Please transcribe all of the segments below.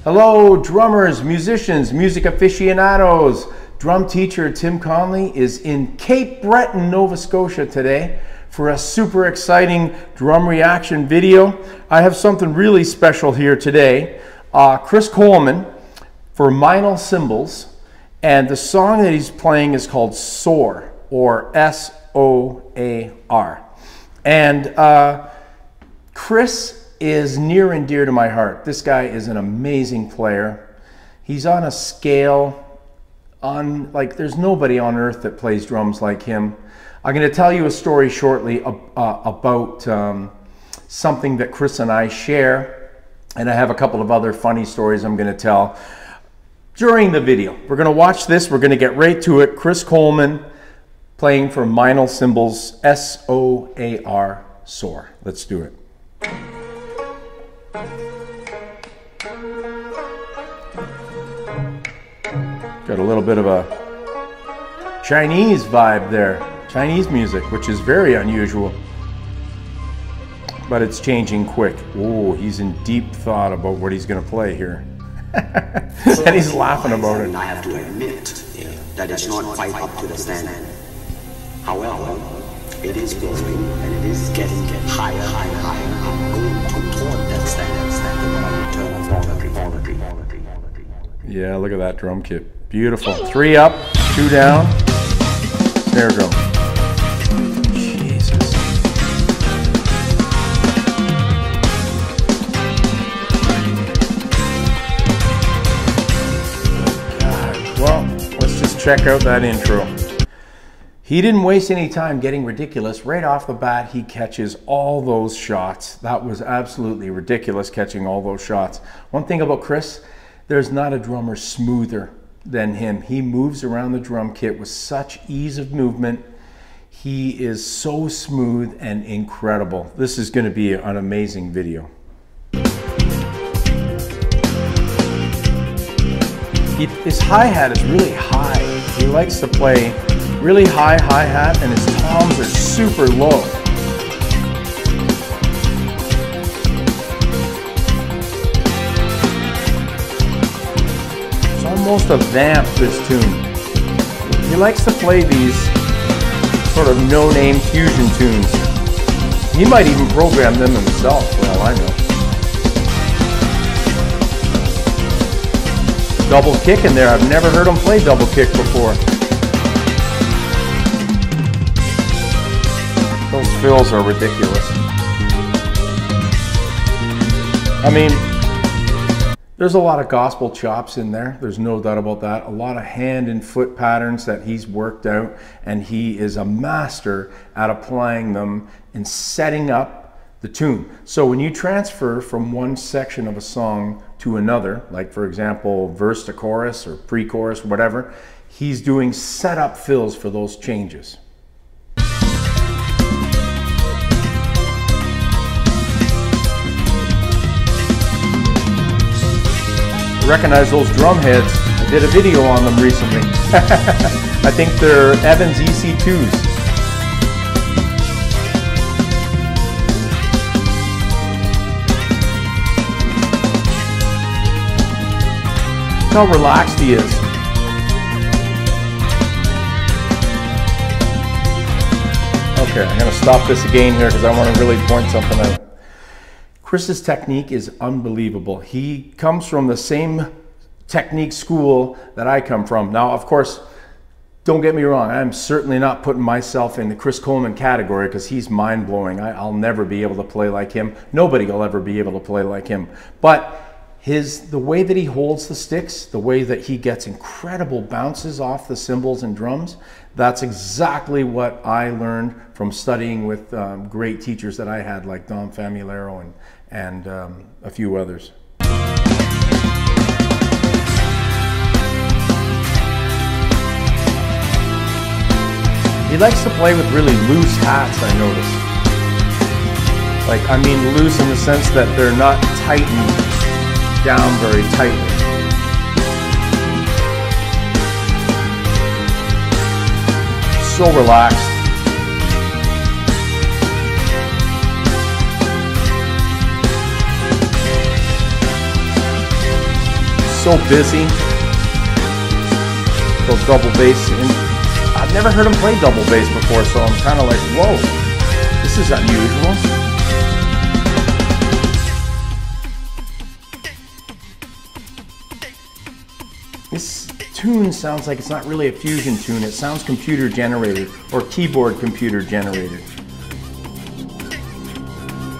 Hello, drummers, musicians, music aficionados. Drum teacher Tim Conley is in Cape Breton, Nova Scotia today for a super exciting drum reaction video. I have something really special here today. Chris Coleman for Meinl Cymbals, and the song that he's playing is called S.O.A.R, or S-O-A-R. And Chris is near and dear to my heart. This guy is an amazing player. He's on a scale like there's nobody on earth that plays drums like him. I'm going to tell you a story shortly about something that Chris and I share, and I have a couple of other funny stories I'm going to tell during the video. We're going to watch this. We're going to get right to it. Chris Coleman playing for Meinl Cymbals, S-O-A-R, S.O.A.R. Let's do it. Got a little bit of a Chinese vibe there. Chinese music, which is very unusual. But it's changing quick. Oh, he's in deep thought about what he's going to play here. And he's laughing about it. I have to admit that it's not quite up to the standard. However, it is growing and it is getting higher and higher. I'm going toward that standard quality. Yeah, look at that drum kit. Beautiful. 3 up, 2 down. Snare drum. Jesus. God. Well, let's just check out that intro. He didn't waste any time getting ridiculous. Right off the bat, he catches all those shots. That was absolutely ridiculous, catching all those shots. One thing about Chris, there's not a drummer smoother than him. He moves around the drum kit with such ease of movement. He is so smooth and incredible. This is going to be an amazing video. His hi-hat is really high. He likes to play really high hi-hat, and his toms are super low. It's almost a vamp, this tune. He likes to play these sort of no-name fusion tunes. He might even program them himself, for all I know. Double kick in there. I've never heard him play double kick before. Those fills are ridiculous. I mean, there's a lot of gospel chops in there. There's no doubt about that. A lot of hand and foot patterns that he's worked out, and he is a master at applying them and setting up the tune. So when you transfer from one section of a song to another, like for example, verse to chorus or pre-chorus, whatever, he's doing setup fills for those changes. Recognize those drum heads. I did a video on them recently. I think they're Evans EC2s. Look how relaxed he is. Okay, I'm going to stop this again here because I want to really point something out. Chris's technique is unbelievable. He comes from the same technique school that I come from. Now, of course, don't get me wrong, I'm certainly not putting myself in the Chris Coleman category because he's mind-blowing. I'll never be able to play like him. Nobody will ever be able to play like him. But the way that he holds the sticks, the way that he gets incredible bounces off the cymbals and drums, that's exactly what I learned from studying with great teachers that I had, like Dom Famularo and a few others. He likes to play with really loose hats, I notice. Like, I mean loose in the sense that they're not tightened down very tightly. So relaxed. so busy. Those double bass, and I've never heard him play double bass before, so I'm kind of like, whoa, this is unusual. This tune sounds like it's not really a fusion tune. It sounds computer generated or keyboard computer generated,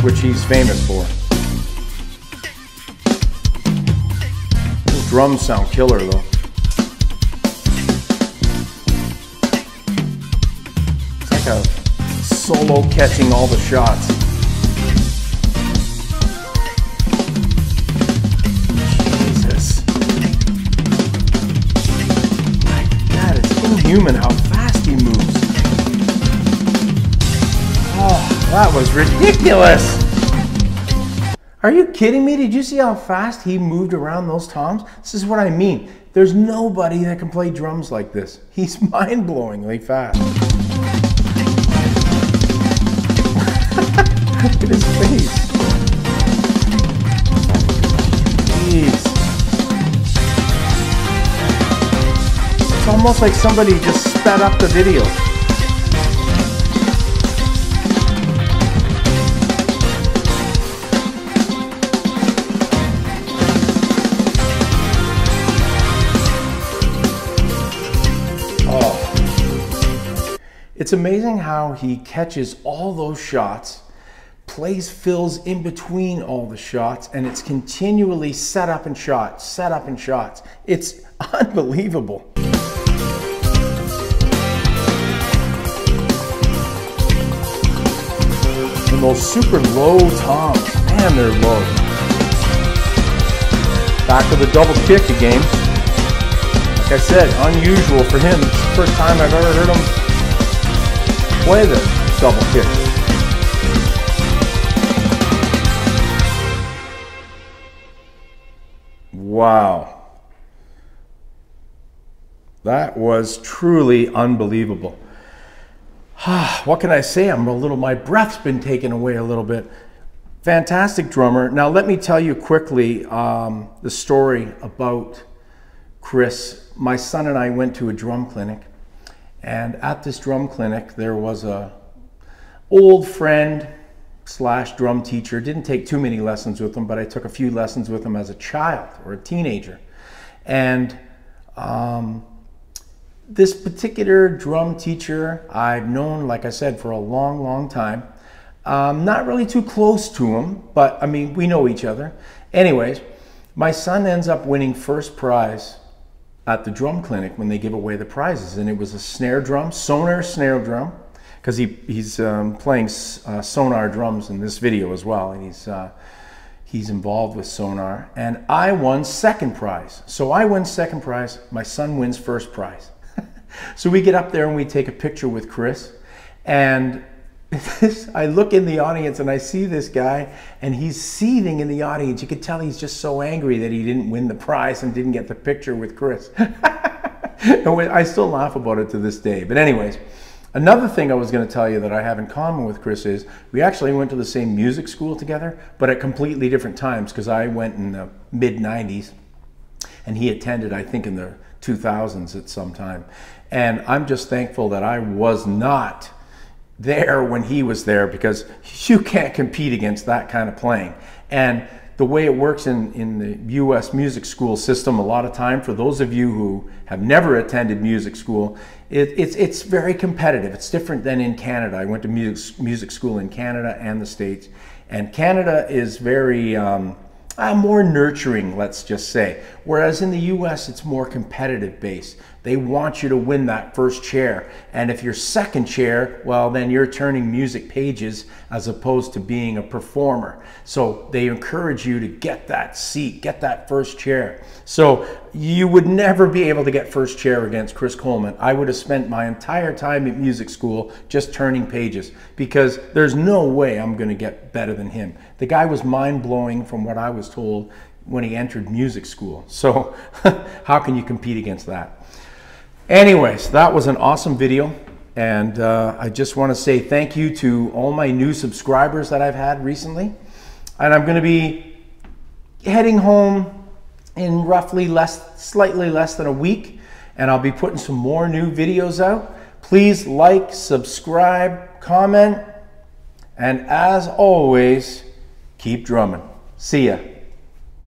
which he's famous for. Those drums sound killer though. It's like a solo catching all the shots. Human how fast he moves. Oh, that was ridiculous. Are you kidding me? Did you see how fast he moved around those toms? This is what I mean. There's nobody that can play drums like this. He's mind-blowingly fast. Look at his face. Jeez. It's almost like somebody just sped up the video. Oh. It's amazing how he catches all those shots, plays fills in between all the shots, and it's continually set up and shots, set up and shots. It's unbelievable. And those super low toms, man, they're low. Back to the double kick again. Like I said, unusual for him. It's the first time I've ever heard him play the double kick. Wow. That was truly unbelievable. What can I say? My breath's been taken away a little bit. Fantastic drummer. Now let me tell you quickly the story about Chris. My son and I went to a drum clinic, and at this drum clinic there was a old friend / drum teacher. Didn't take too many lessons with him, but I took a few lessons with him as a child or a teenager. And this particular drum teacher I've known, like I said, for a long, long time. Not really too close to him, but I mean, we know each other. Anyways, my son ends up winning first prize at the drum clinic when they give away the prizes. And it was a snare drum, S.O.A.R snare drum, because he's playing S.O.A.R drums in this video as well. And he's involved with S.O.A.R. And I won second prize. So I win second prize, my son wins first prize. So we get up there and we take a picture with Chris, and I look in the audience and I see this guy, and he's seething in the audience. You could tell he's just so angry that he didn't win the prize and didn't get the picture with Chris. I still laugh about it to this day. But anyways, another thing I was going to tell you that I have in common with Chris is we actually went to the same music school together, but at completely different times, because I went in the mid-90s and he attended, I think, in the 2000s at some time. And I'm just thankful that I was not there when he was there, because you can't compete against that kind of playing. And the way it works in the US music school system, a lot of time, for those of you who have never attended music school, it's very competitive. It's different than in Canada. I went to music school in Canada and the States, and Canada is very more nurturing, let's just say. Whereas in the US, it's more competitive based. They want you to win that first chair. And if you're second chair, well, then you're turning music pages as opposed to being a performer. So they encourage you to get that seat, get that first chair. So you would never be able to get first chair against Chris Coleman. I would have spent my entire time at music school just turning pages, because there's no way I'm going to get better than him. The guy was mind-blowing from what I was told when he entered music school. So how can you compete against that? Anyways, that was an awesome video, and I just want to say thank you to all my new subscribers that I've had recently. And I'm going to be heading home in roughly slightly less than a week, and I'll be putting some more new videos out. Please like, subscribe, comment, and as always, keep drumming. See ya.